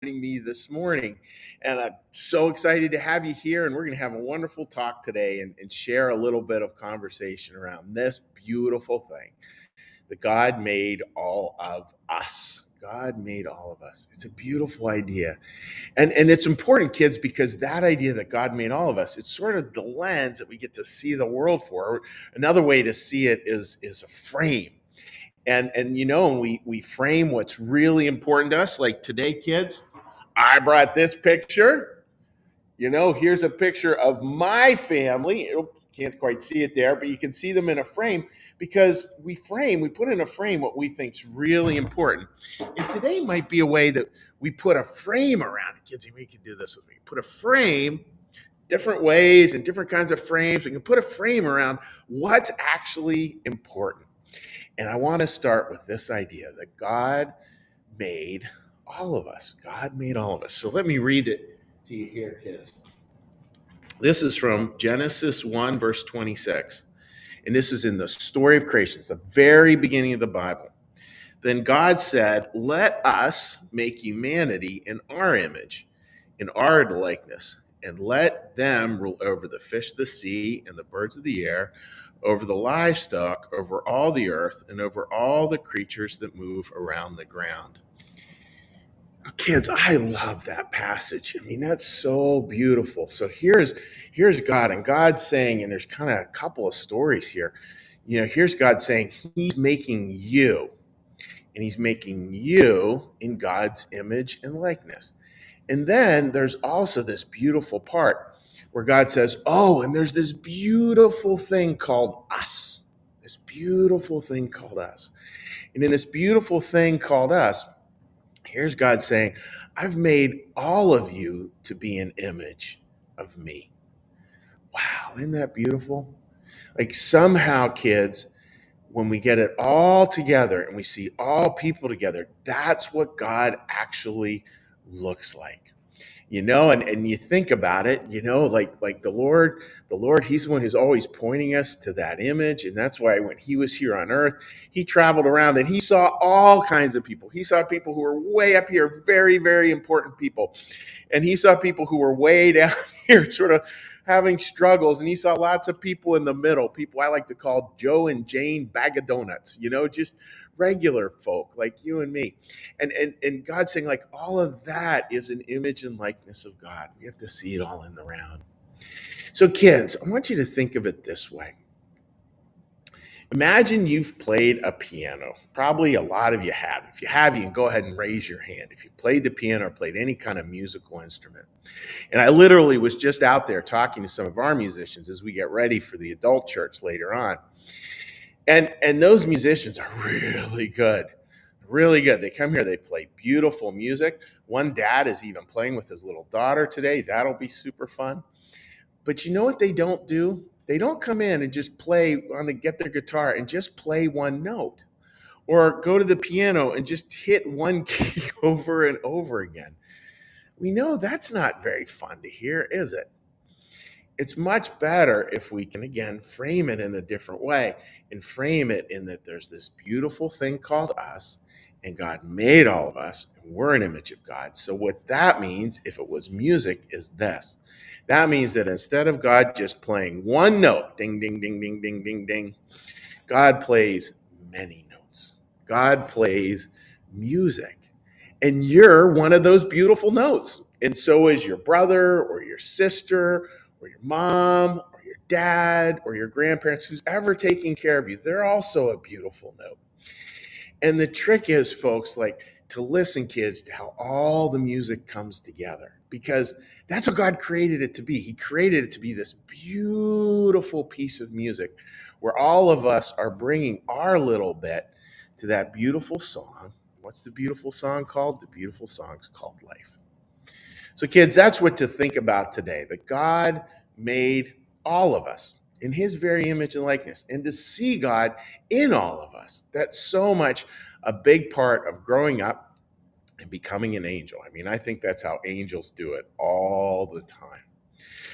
joining me this morning. And I'm so excited to have you here. And we're going to have a wonderful talk today and share a little bit of conversation around this beautiful thing that God made all of us. God made all of us. It's a beautiful idea. And it's important, kids, because that idea that God made all of us, it's sort of the lens that we get to see the world for. Another way to see it is a frame. And we frame what's really important to us. Like today, kids, I brought this picture. Here's a picture of my family. Can't quite see it there, but you can see them in a frame because we put in a frame what we think's really important. And today might be a way that we put a frame around it. Kids, you can do this with me. Put a frame, different ways and different kinds of frames. We can put a frame around what's actually important. And I want to start with this idea that God made all of us. God made all of us. So let me read it to you here, kids. This is from Genesis 1, verse 26. And this is in the story of creation. It's the very beginning of the Bible. Then God said, "Let us make humanity in our image, in our likeness, and let them rule over the fish of the sea and the birds of the air, over the livestock, over all the earth, and over all the creatures that move around the ground." Kids, I love that passage. That's so beautiful. So here's God, and God's saying, and there's kind of a couple of stories here. Here's God saying he's making you, and he's making you in God's image and likeness. And then there's also this beautiful part where God says, "Oh, and there's this beautiful thing called us." This beautiful thing called us. And in this beautiful thing called us, here's God saying, "I've made all of you to be an image of me." Wow, isn't that beautiful? Like somehow, kids, when we get it all together and we see all people together, that's what God actually looks like. And you think about it, like the Lord, he's the one who's always pointing us to that image. And that's why when he was here on earth, he traveled around and he saw all kinds of people. He saw people who were way up here, very, very important people. And he saw people who were way down here, sort of having struggles. And he saw lots of people in the middle, people I like to call Joe and Jane Bag of Donuts, just regular folk like you and me. And God's saying, like, all of that is an image and likeness of God. We have to see it all in the round. So kids, I want you to think of it this way. Imagine you've played a piano. Probably a lot of you have. If you have, you can go ahead and raise your hand. If you played the piano or played any kind of musical instrument. And I literally was just out there talking to some of our musicians as we get ready for the adult church later on. And those musicians are really good. Really good. They come here, they play beautiful music. One dad is even playing with his little daughter today. That'll be super fun. But you know what they don't do? They don't come in and just get their guitar and just play one note, or go to the piano and just hit one key over and over again. We know that's not very fun to hear, is it? It's much better if we can, again, frame it in a different way and frame it in that there's this beautiful thing called us, and God made all of us, and we're an image of God. So what that means, if it was music, is this. That means that instead of God just playing one note, ding, ding, ding, ding, ding, ding, ding, God plays many notes. God plays music. And you're one of those beautiful notes. And so is your brother or your sister or your mom or your dad or your grandparents, who's ever taking care of you. They're also a beautiful note. And the trick is, folks, like, to listen, kids, to how all the music comes together, because that's what God created it to be. He created it to be this beautiful piece of music where all of us are bringing our little bit to that beautiful song. What's the beautiful song called? The beautiful song's called life. So kids, that's what to think about today, that God made all of us in his very image and likeness, and to see God in all of us. That's so much a big part of growing up and becoming an angel. I think that's how angels do it all the time.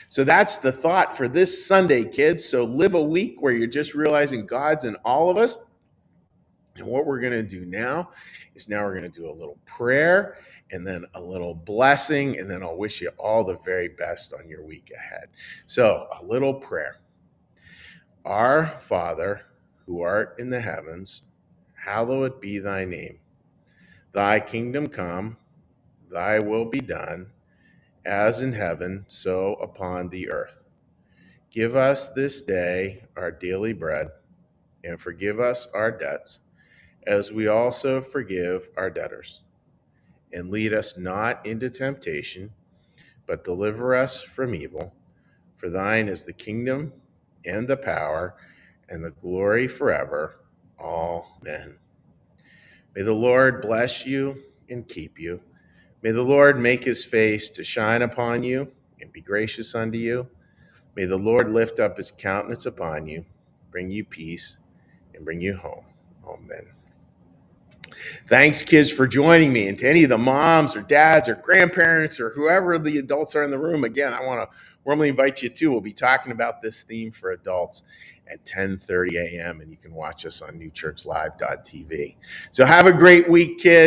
So that's the thought for this Sunday, kids. So live a week where you're just realizing God's in all of us. And what we're going to do now is we're going to do a little prayer. and then a little blessing, and then I'll wish you all the very best on your week ahead. So, a little prayer. Our Father, who art in the heavens, hallowed be thy name. Thy kingdom come, thy will be done, as in heaven, so upon the earth. Give us this day our daily bread, and forgive us our debts, as we also forgive our debtors. And lead us not into temptation, but deliver us from evil. For thine is the kingdom, and the power, and the glory forever. Amen. May the Lord bless you and keep you. May the Lord make his face to shine upon you and be gracious unto you. May the Lord lift up his countenance upon you, bring you peace, and bring you home. Amen. Thanks, kids, for joining me. And to any of the moms or dads or grandparents or whoever the adults are in the room, again, I want to warmly invite you too. We'll be talking about this theme for adults at 10:30 a.m. and you can watch us on newchurchlive.tv. So have a great week, kids.